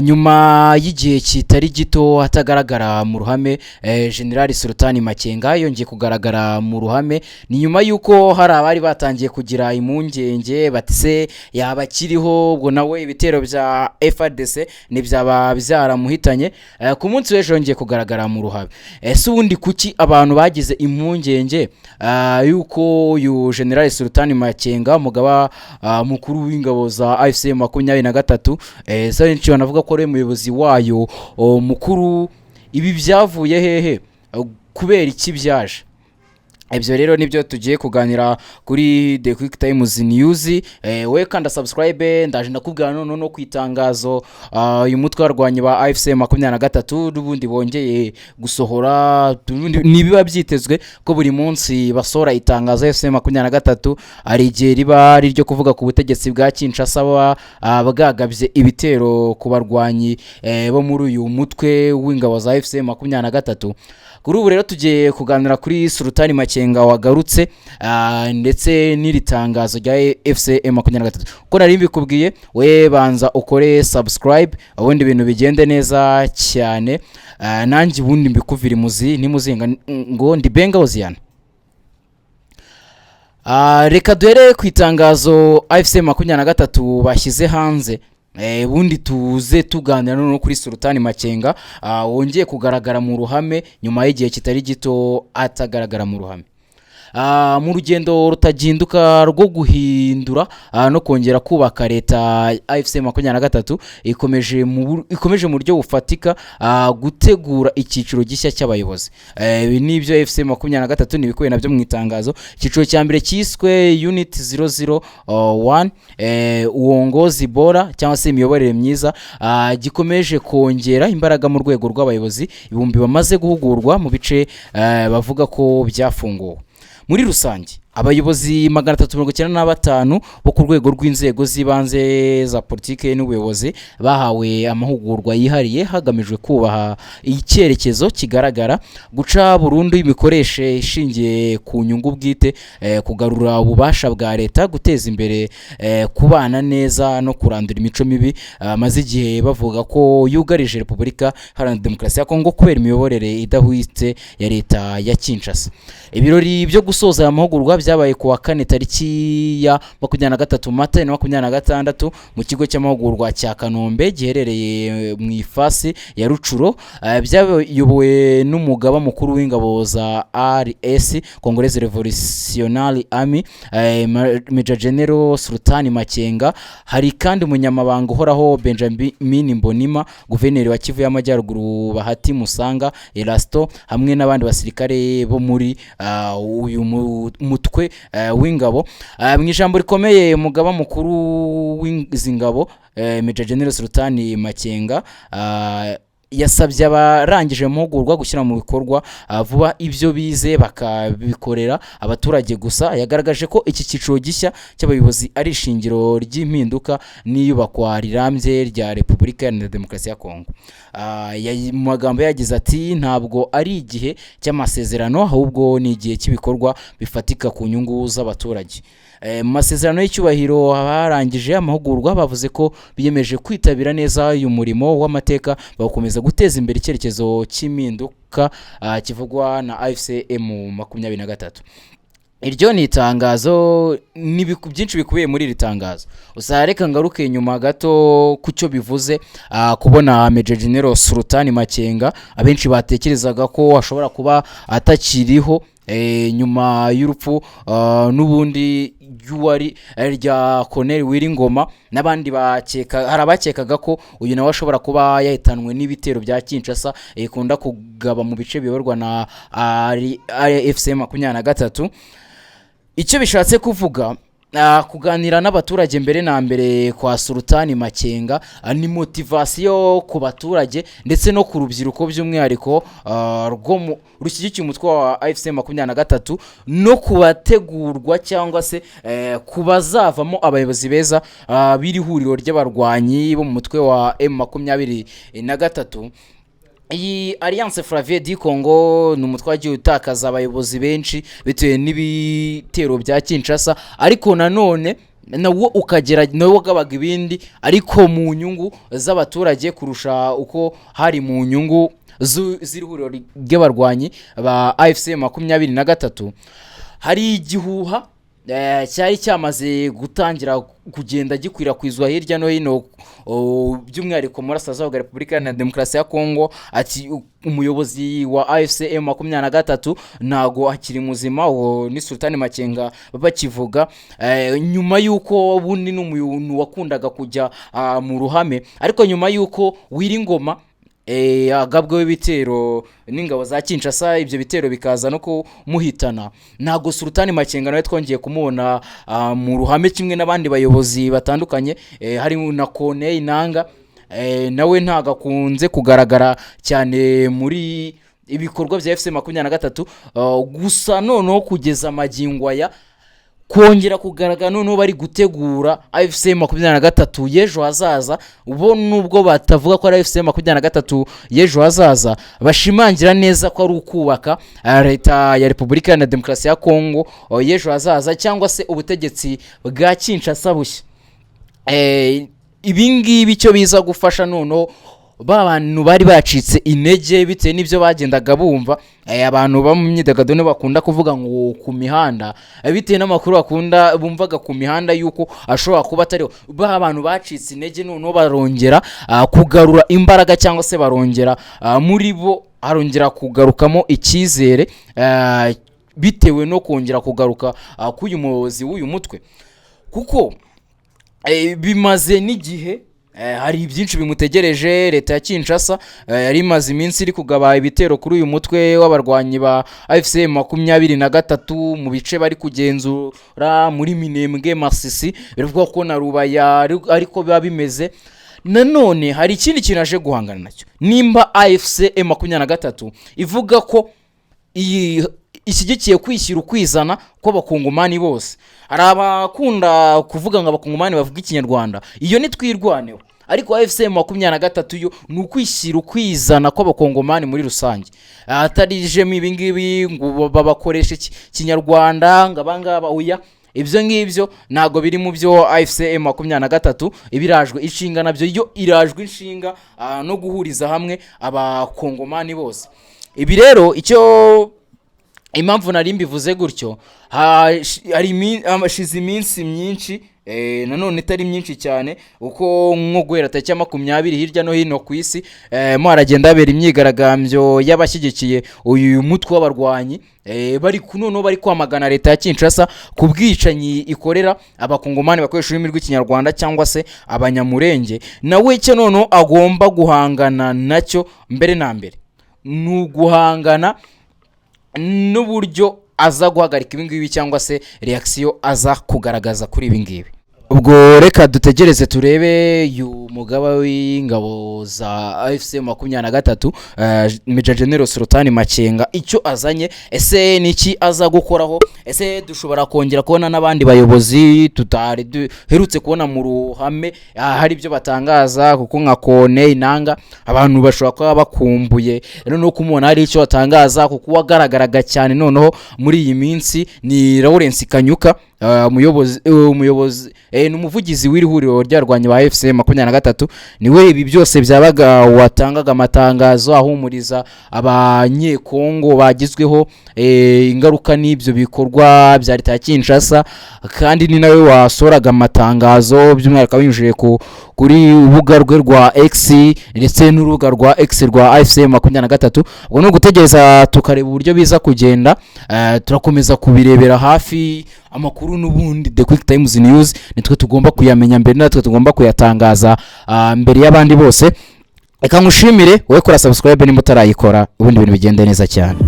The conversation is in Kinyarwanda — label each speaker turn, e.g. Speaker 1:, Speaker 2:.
Speaker 1: nyuma y'igihe kitari gito atagaragara mu ruhame, General Sultan Makenga yongeye kugaragara mu ruhame. Ni nyuma yuko hari abari batangiye kugira impungenge batse yaba kiriho ubwo nawe ibitero bya FARDC nibyaba byaramuhitanye. Ku munsi w'ejo yongeye kugaragara mu ruhame. Ese ubundi kuki abantu bagize impungenge yuko uyu General Sultan Makenga mugaba mukuru w'ingabo za AFC 23 benshi banavuga ko ari umuyobozi wayo mukuru, ibi byavuye hehe, kubera iki byaje? Ibyo rero nibyo tugiye kuganira kuri The Quick Times News. We kanda subscribe, ndaje ndakubwira no kwitangazo uyu mutwe warwanye ba AFC 23 n'ubundi bongeye gusohora. Nibiba byitezwe ko buri munsi basora itangazo AFC 23 ari igihe riba ari ryo kuvuga ku butegetsi bwa Kinshasa bwagabye ibitero ku barwanyi bo muri uyu mutwe w'ingabo za AFC 23. Kuri ubu rero tugiye kuganira kuri Sultan Makenga wagarutse ndetse n'iri tangazo rya FC 23. Uko nari mbikubwiye, we banza ukore subscribe ubundi ibintu bigende neza cyane, nanjye ubundi mbikuvira imuzi nimuzinga ngo ndi Benga Oziana. Reka duhere ku itangazo AFC 23 bashyize hanze. Bundi tuze tuganira no kuri Sultan Makenga wongeye kugaragara mu ruhame nyuma y'igihe kitari gito atagaragara mu ruhame. Mu rugendo rutaginduka rwo guhindura no kongera kubaka leta, AFC 23 ikomeje mu buryo bufatika gutegura icyiciro gishya cy'abayobozi. Nibyo AFC 23 nibikuye nabyo mu itangazo. Icyiciro cya mbere cyiswe Unit 001 uongozi bora cyangwa se imiyoborere myiza, gikomeje kongera imbaraga mu rwego rw'abayobozi ibihumbi bamaze guhugurwa mu bice bavuga ko byafunguwe. Muri rusange abayobozi 395 bo ku rwego rw'inzego z'ibanze za politike n'ubuyobozi bahawe amahugurwa yihariye hagamijwe kubaha icyerekezo kigaragara, guca burundu imikoreshe ishingiye ku nyungu bwite, kugarura ububasha bwa leta, guteza imbere kubana neza no kurandura imico mibi maze igihe bavuga ko yugarije Repubulika Iharanira Demokarasi ya Kongo kubera imiyoborere idahwitse ya leta ya Kinshasa. Ibirori byo gusoza aya mahugurwa byabaye ku wa 4 tariki ya 23 Mata 2026 mu kigo cy'amahugurwa cya Kanombe giherereye mu ifasi ya Rucuro. Byayobowe n'umugaba mukuru w'ingabo za RS Congolese Revolutionary Army, Major General Sultan Makenga. Hari kandi umunyamabanga uhoraho Benjamin Mbonima, guverineri wa Kivu y'Amajyaruguru Bahati Musanga Elasto, hamwe n'abandi basirikare bo muri uyu mutwe w'ingabo. Mu ijambo rikomeye umugaba mukuru w'ingabo Major General Sultan Makenga yasabye abarangije amahugurwa gushyira mu bikorwa vuba ibyo bize bakabikorera abaturage gusa. Yagaragaje ko iki cyiciro gishya cy'abayobozi ari ishingiro ry'impinduka n'iyubakwa rirambye rya Repubulika Iharanira Demokarasi ya Kongo. Mu magambo yagize ati ntabwo ari igihe cy'amasezerano ahubwo ni igihe cy'ibikorwa bifatika ku nyungu z'abaturage. Mu masezerano y'icyubahiro abarangije amahugurwa bavuze ko biyemeje kwitabira neza uyu murimo w'amateka bakomeza guteza imbere icyerekezo cy'impinduka kivugwa na AFC 23. Iryo ni itangazo byinshi bikubiye muri iri tangazo. Reka ngaruke nyuma gato kucyo bivuze kubona Major General Sultan Makenga abenshi batekerezaga ko ashobora kuba atakiriho nyuma y'urupfu n'ubundi y'uwari rya Colonel Wiringoma n'abandi hari abakekaga ko uyu nawe ashobora kuba yahitanwe n'ibitero bya Kinshasa ikunda kugaba mu bice biyoborwa na AFC 23. Icyo bishatse kuvuga kuganira n'abaturage mbere na mbere kwa Sultan Makenga ni motivation ku baturage ndetse no ku rubyiruko by'umwihariko rushyigikiye umutwe wa AFC 23 no kubategurwa cyangwa se kubazavamo abayobozi beza biri huriro ry'abarwanyi bo mu mutwe wa M23. Iyi Alliance Fleuve du Congo n'umutwe wagiye utakaza abayobozi benshi bitewe n'ibitero bya Kinshasa, ariko nanone nawo ukagera nawo wagabaga ibindi ariko mu nyungu z'abaturage kurusha uko hari mu nyungu z'ihuriro ry'abarwanyi ba AFC 23. hari igihuha cyari cyamaze gutangira kugenda gikwirakwizwa hirya no hino by'umwihariko muri Burasirazuba bwa Repubulika Iharanira Demokarasi ya Kongo, ati umuyobozi wa AFC 23 ntago akiri muzima. ni Sultani Makenga bakivuga nyuma yuko bundi n'umuntu wakundaga kujya mu ruhame, ariko nyuma yuko Wiringoma agabwe ibitero n'ingabo za Kinshasa, ibyo bitero bikaza no kumuhitana, ntago Sultani Makenga nawe twongeye kumubona mu ruhame kimwe n'abandi bayobozi batandukanye, hari na Corneille Nangaa nawe ntago akunze kugaragara cyane muri ibikorwa bya FC 23. Gusa noneho kugeza magingo aya kongera kugaragara noneho bari gutegura AFC 23 y'ejo hazaza. Ubo nubwo batavuga ko ari AFC 23 y'ejo hazaza, bashimangira neza ko ari ukubaka leta ya Repubulika Iharanira Demokarasi ya Kongo y'ejo hazaza, cyangwa se ubutegetsi bwa Kinshasa bushya. Ibingibi cyo biza gufasha noneho bantu bari bacitse intege bitewe n'ibyo bagendaga bumva. Abantu bamumyidagaduro bakunda kuvuga ngo ku mihanda, bitewe n'amakuru bakunda bumvaga ku mihanda yuko ashobora kuba atari abantu bacitse intege, noneho barongera kugarura imbaraga, cyangwa se barongera muri bo arongera kugarukamo icyizere bitewe no kongera kugaruka k'uyu muyobozi w'uyu mutwe, kuko bimaze n'igihe hari byinshi bimutegereje. Leta ya Kinshasa yari imaze iminsi iri kugaba ibitero kuri uyu mutwe w'abarwanyi ba AFC 23 mu bice bari kugenzura muri Minembwe, Masisi, bivuga ko na Rubaya ariko biba bimeze. Nanone hari ikindi kintu aje guhangana nacyo, nimba AFC 23 ivuga ko ishyigikiye kwishyira ukwizana kw'abakongomani bose. Hari abakunda kuvuga ngo abakongomani bavuga ikinyarwanda, iyo ni twirwaneho, ariko AFC 23 yo ni ukwishyira ukwizana kw'abakongomani muri rusange, atarijemo ibingibi ngo babakoresha ikinyarwanda ngo abangaba oya. Ibyo ngibyo ntago biri mu byo AFC 23 ibirajwe inshinga nabyo. Yo irajwe inshinga no guhuriza hamwe abakongomani bose. Ibi rero icyo impamvu nari mbivuze gutyo, hari amashize iminsi myinshi, nanone itari myinshi cyane, uko nko guhera tariki 20 hirya no hino ku isi mo haragenda habera imyigaragambyo y'abashyigikiye uyu mutwe w'abarwanyi, bari kunono bari kwamagana leta ya Kinshasa ku bwicanyi ikorera abakongomani bakoresha ururimi rw'ikinyarwanda cyangwa se abanyamurenge. Nawe cyo nono agomba guhangana nacyo mbere na mbere, n'uguhangana n'uburyo aza guhagarika ibingibi cyangwa se reaction aza kugaragaza kuri ibingibi. Ubwo reka dutegereze turebe uyu mugaba w'ingabo za AFC 23 Major General Sultani Makenga icyo azanye. Ese niki aza gukoraho? Ese dushobora kongera kubona n'abandi bayobozi tutari duherutse kubona mu ruhame hari ibyo batangaza, kuko nka Corneille Nangaa abantu bashobora kuba bakumbuye no kumubona hari icyo batangaza, kuko wagaragaraga cyane noneho muri iyi minsi ni Lawrence Kanyuka, umuyobozi n'umuvugizi w'iri huriro ry'abarwanyi ba AFC 23. niwe ibi byose byabaga watangaga amatangazo ahumuriza abanyekongo bagizweho ingaruka n'ibyo bikorwa bya leta ya Kinshasa, kandi ni nawe wasoraga amatangazo by'umwihariko binyujije kuri urubuga rwe rwa X ndetse n'urubuga rwa X rwa AFC 23. ubwo no gutegereza tukareba uburyo biza kugenda, turakomeza kubirebera hafi amakuru n'ubundi The Quick Times News nitwe tugomba kuyamenya mbere, natwe tugomba kuyatangaza mbere y'abandi bose. Reka ngushimire wowe kora subscribe nimba utarayikora, ubundi ibintu bigende neza cyane.